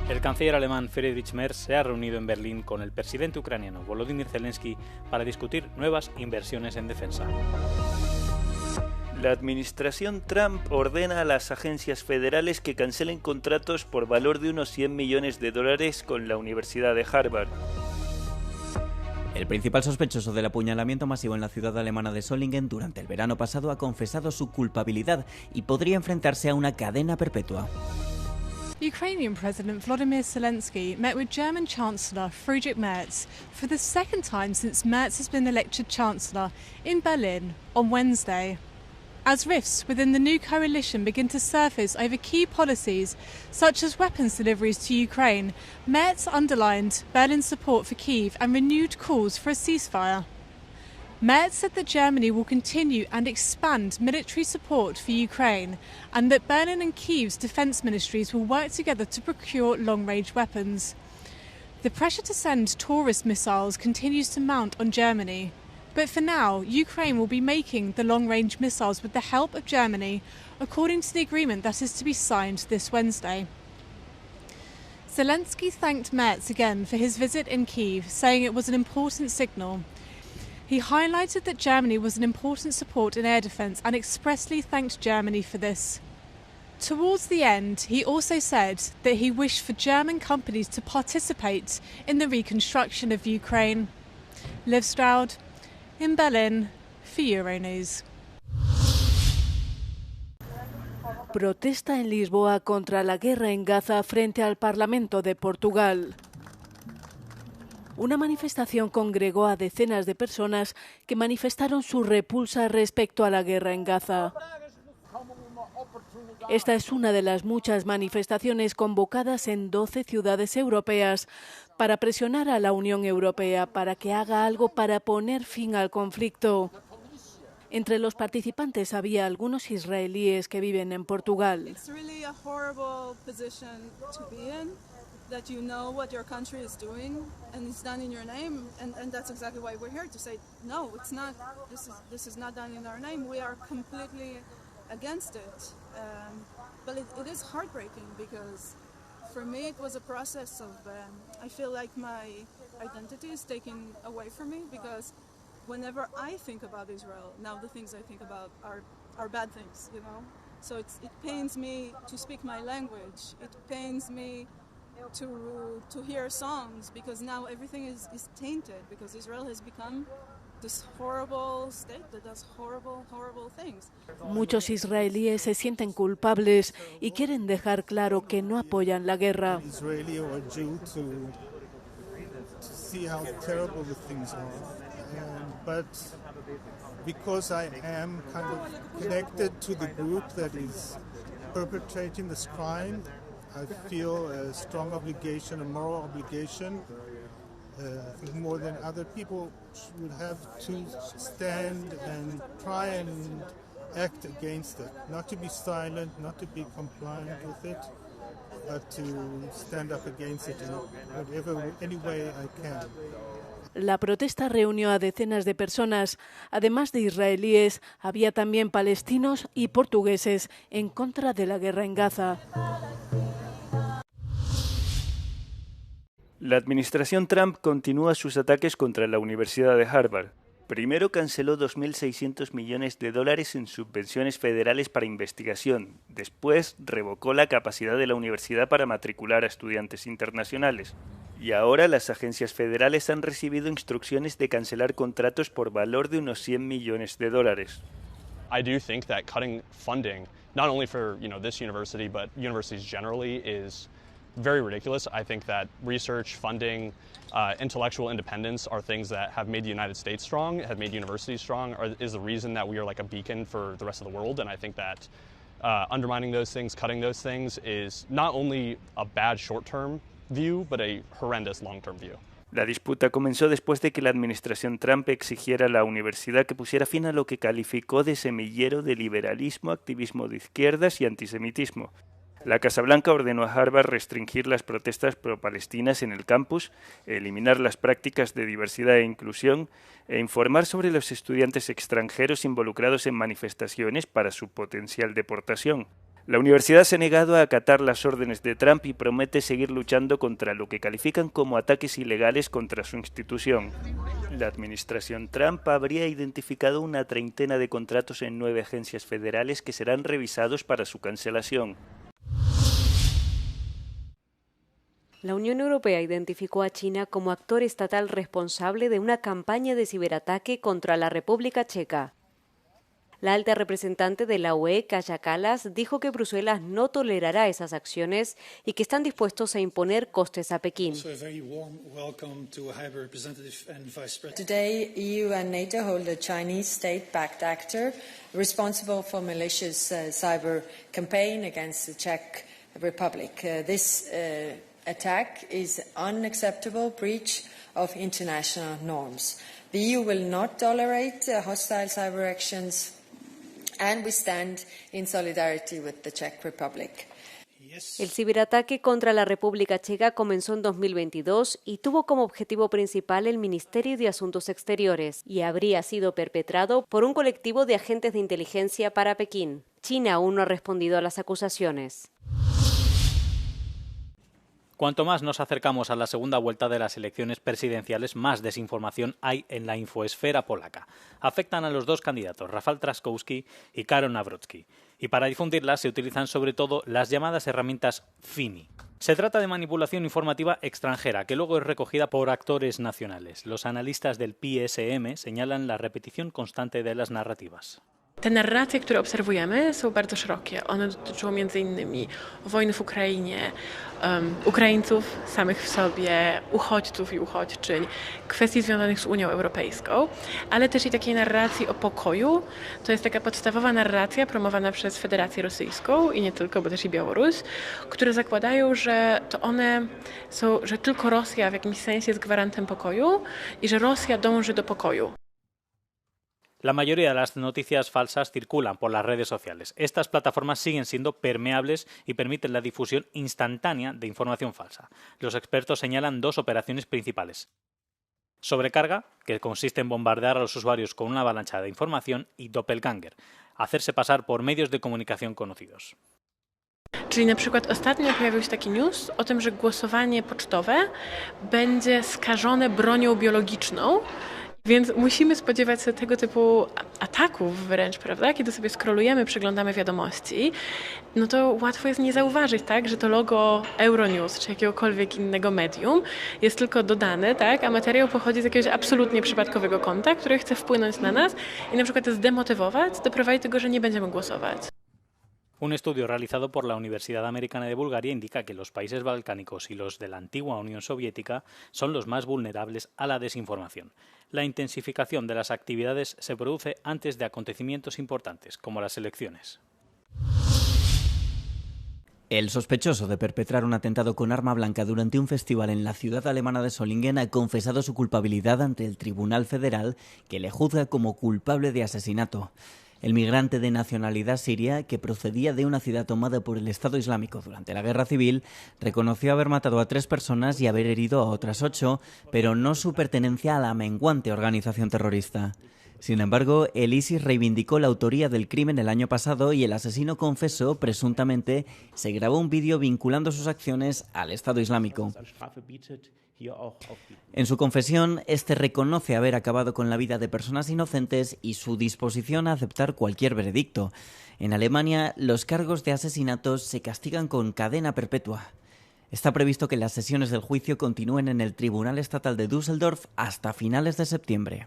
El canciller alemán Friedrich Merz se ha reunido en Berlín con el presidente ucraniano Volodymyr Zelensky para discutir nuevas inversiones en defensa. La administración Trump ordena a las agencias federales que cancelen contratos por valor de unos 100 millones de dólares con la Universidad de Harvard. El principal sospechoso del apuñalamiento masivo en la ciudad alemana de Solingen durante el verano pasado ha confesado su culpabilidad y podría enfrentarse a una cadena perpetua. Ukrainian President Volodymyr Zelensky met with German Chancellor Friedrich Merz for the second time since Merz has been elected Chancellor in Berlin on Wednesday. As rifts within the new coalition begin to surface over key policies such as weapons deliveries to Ukraine, Merz underlined Berlin's support for Kyiv and renewed calls for a ceasefire. Merz said that Germany will continue and expand military support for Ukraine and that Berlin and Kyiv's defence ministries will work together to procure long-range weapons. The pressure to send tourist missiles continues to mount on Germany. But for now, Ukraine will be making the long-range missiles with the help of Germany, according to the agreement that is to be signed this Wednesday. Zelensky thanked Merz again for his visit in Kyiv, saying it was an important signal. He highlighted that Germany was an important support in air defence and expressly thanked Germany for this. Towards the end, he also said that he wished for German companies to participate in the reconstruction of Ukraine. Liv Stroud, in Berlin, for Euronews. Protesta en Lisboa contra la guerra en Gaza frente al Parlamento de Portugal. Una manifestación congregó a decenas de personas que manifestaron su repulsa respecto a la guerra en Gaza. Esta es una de las muchas manifestaciones convocadas en 12 ciudades europeas para presionar a la Unión Europea para que haga algo para poner fin al conflicto. Entre los participantes había algunos israelíes que viven en Portugal. That you know what your country is doing and it's done in your name, and that's exactly why we're here to say no, it's not. This is not done in our name. We are completely against it, but it is heartbreaking because for me it was a process of I feel like my identity is taken away from me because whenever I think about Israel, now the things I think about are bad things, you know. So it pains me to speak my language. It pains me to hear songs because now everything is tainted because Israel has become this horrible state that does horrible things. Muchos israelíes se sienten culpables y quieren dejar claro que no apoyan la guerra. Israeli or Jew to see how terrible the things are, but because I am kind of connected to the group that is perpetrating this crime, I feel a strong obligation, a moral obligation. I think more than other people would have to stand and try and act against it. Not to be silent, not to be compliant with it, but to stand up against it in any way I can. La protesta reunió a decenas de personas. Además de israelíes, había también palestinos y portugueses en contra de la guerra en Gaza. La administración Trump continúa sus ataques contra la Universidad de Harvard. Primero canceló 2.600 millones de dólares en subvenciones federales para investigación. Después revocó la capacidad de la universidad para matricular a estudiantes internacionales. Y ahora las agencias federales han recibido instrucciones de cancelar contratos por valor de unos 100 millones de dólares. I do think that cutting funding, not only for this university, but universities generally, is very ridiculous. I think that research, funding, intellectual independence are things that have made the United States strong, have made universities strong, is the reason that we are like a beacon for the rest of the world. And I think that undermining those things, cutting those things is not only a bad short-term view, but a horrendous long-term view. La disputa comenzó después de que la administración Trump exigiera a la universidad que pusiera fin a lo que calificó de semillero de liberalismo, activismo de izquierdas y antisemitismo. La Casa Blanca ordenó a Harvard restringir las protestas pro-palestinas en el campus, eliminar las prácticas de diversidad e inclusión e informar sobre los estudiantes extranjeros involucrados en manifestaciones para su potencial deportación. La universidad se ha negado a acatar las órdenes de Trump y promete seguir luchando contra lo que califican como ataques ilegales contra su institución. La administración Trump habría identificado una treintena de contratos en 9 agencias federales que serán revisados para su cancelación. La Unión Europea identificó a China como actor estatal responsable de una campaña de ciberataque contra la República Checa. La alta representante de la UE, Kaja Kallas, dijo que Bruselas no tolerará esas acciones y que están dispuestos a imponer costes a Pekín. Today, EU and NATO hold a Chinese state-backed actor responsible for malicious cyber campaign against the Czech Republic. This attack is unacceptable breach of international norms. The EU will not tolerate hostile cyber actions. And we stand in solidarity with the Czech Republic. El ciberataque contra la República Checa comenzó en 2022 y tuvo como objetivo principal el Ministerio de Asuntos Exteriores y habría sido perpetrado por un colectivo de agentes de inteligencia para Pekín. China aún no ha respondido a las acusaciones. Cuanto más nos acercamos a la segunda vuelta de las elecciones presidenciales, más desinformación hay en la infoesfera polaca. Afectan a los dos candidatos, Rafał Trzaskowski y Karol Nawrocki, y para difundirlas se utilizan sobre todo las llamadas herramientas FIMI. Se trata de manipulación informativa extranjera, que luego es recogida por actores nacionales. Los analistas del PSM señalan la repetición constante de las narrativas. Te narracje, które obserwujemy, są bardzo szerokie. One dotyczą m.in. wojny w Ukrainie, Ukraińców samych w sobie, uchodźców i uchodźczyń, kwestii związanych z Unią Europejską, ale też i takiej narracji o pokoju. To jest taka podstawowa narracja promowana przez Federację Rosyjską i nie tylko, bo też i Białoruś, które zakładają, że to one są, że tylko Rosja w jakimś sensie jest gwarantem pokoju i że Rosja dąży do pokoju. La mayoría de las noticias falsas circulan por las redes sociales. Estas plataformas siguen siendo permeables y permiten la difusión instantánea de información falsa. Los expertos señalan dos operaciones principales. Sobrecarga, que consiste en bombardear a los usuarios con una avalancha de información, y doppelganger, hacerse pasar por medios de comunicación conocidos. Czyli na przykład ostatnio pojawił się taki news o tym, że głosowanie pocztowe będzie skażone bronią biologiczną. Więc musimy spodziewać się tego typu ataków wręcz, prawda? Kiedy sobie scrollujemy, przeglądamy wiadomości, no to łatwo jest nie zauważyć, tak, że to logo Euronews czy jakiegokolwiek innego medium jest tylko dodane, tak, a materiał pochodzi z jakiegoś absolutnie przypadkowego konta, które chce wpłynąć na nas i na przykład zdemotywować, doprowadzić do tego, że nie będziemy głosować. Un estudio realizado por la Universidad Americana de Bulgaria indica que los países balcánicos y los de la antigua Unión Soviética son los más vulnerables a la desinformación. La intensificación de las actividades se produce antes de acontecimientos importantes, como las elecciones. El sospechoso de perpetrar un atentado con arma blanca durante un festival en la ciudad alemana de Solingen ha confesado su culpabilidad ante el Tribunal Federal, que le juzga como culpable de asesinato. El migrante de nacionalidad siria, que procedía de una ciudad tomada por el Estado Islámico durante la Guerra Civil, reconoció haber matado a 3 personas y haber herido a otras 8, pero no su pertenencia a la menguante organización terrorista. Sin embargo, el ISIS reivindicó la autoría del crimen el año pasado y el asesino confesó, presuntamente, se grabó un vídeo vinculando sus acciones al Estado Islámico. En su confesión, este reconoce haber acabado con la vida de personas inocentes y su disposición a aceptar cualquier veredicto. En Alemania, los cargos de asesinatos se castigan con cadena perpetua. Está previsto que las sesiones del juicio continúen en el Tribunal Estatal de Düsseldorf hasta finales de septiembre.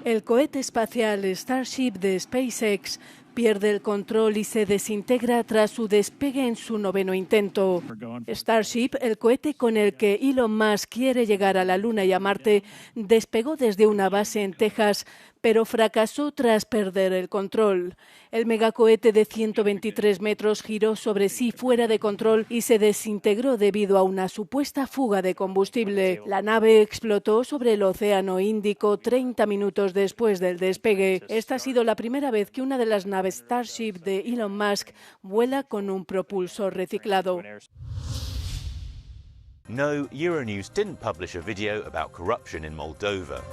El cohete espacial Starship de SpaceX pierde el control y se desintegra tras su despegue en su 9º intento. Starship, el cohete con el que Elon Musk quiere llegar a la Luna y a Marte, despegó desde una base en Texas, pero fracasó tras perder el control. El megacohete de 123 metros giró sobre sí fuera de control y se desintegró debido a una supuesta fuga de combustible. La nave explotó sobre el Océano Índico 30 minutos después del despegue. Esta ha sido la primera vez que una de las naves Starship de Elon Musk vuela con un propulsor reciclado. No, Euronews didn't publish a video about corruption in Moldova.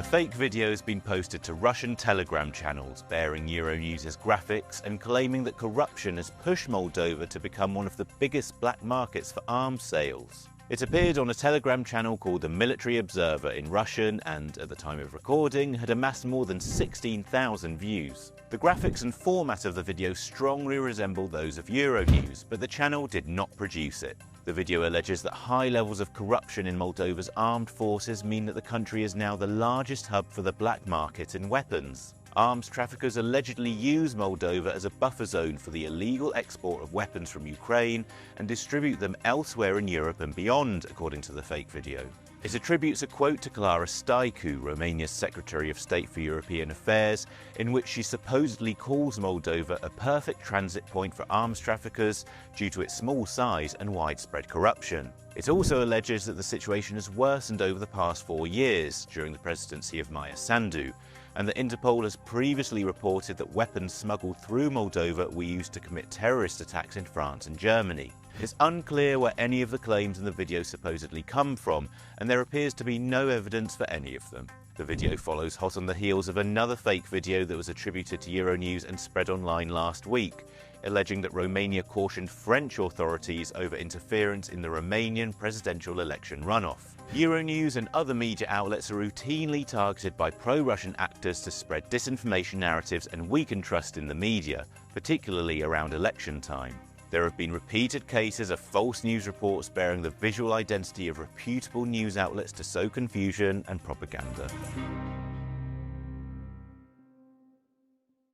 A fake video has been posted to Russian Telegram channels bearing Euronews' graphics and claiming that corruption has pushed Moldova to become one of the biggest black markets for arms sales. It appeared on a Telegram channel called the Military Observer in Russian and, at the time of recording, had amassed more than 16,000 views. The graphics and format of the video strongly resemble those of Euronews, but the channel did not produce it. The video alleges that high levels of corruption in Moldova's armed forces mean that the country is now the largest hub for the black market in weapons. Arms traffickers allegedly use Moldova as a buffer zone for the illegal export of weapons from Ukraine and distribute them elsewhere in Europe and beyond, according to the fake video. It attributes a quote to Clara Stoicu, Romania's Secretary of State for European Affairs, in which she supposedly calls Moldova a perfect transit point for arms traffickers due to its small size and widespread corruption. It also alleges that the situation has worsened over the past 4 years during the presidency of Maia Sandu, and that Interpol has previously reported that weapons smuggled through Moldova were used to commit terrorist attacks in France and Germany. It's unclear where any of the claims in the video supposedly come from, and there appears to be no evidence for any of them. The video follows hot on the heels of another fake video that was attributed to Euronews and spread online last week, alleging that Romania cautioned French authorities over interference in the Romanian presidential election runoff. Euronews and other media outlets are routinely targeted by pro-Russian actors to spread disinformation narratives and weaken trust in the media, particularly around election time. There have been repeated cases of false news reports bearing the visual identity of reputable news outlets to sow confusion and propaganda.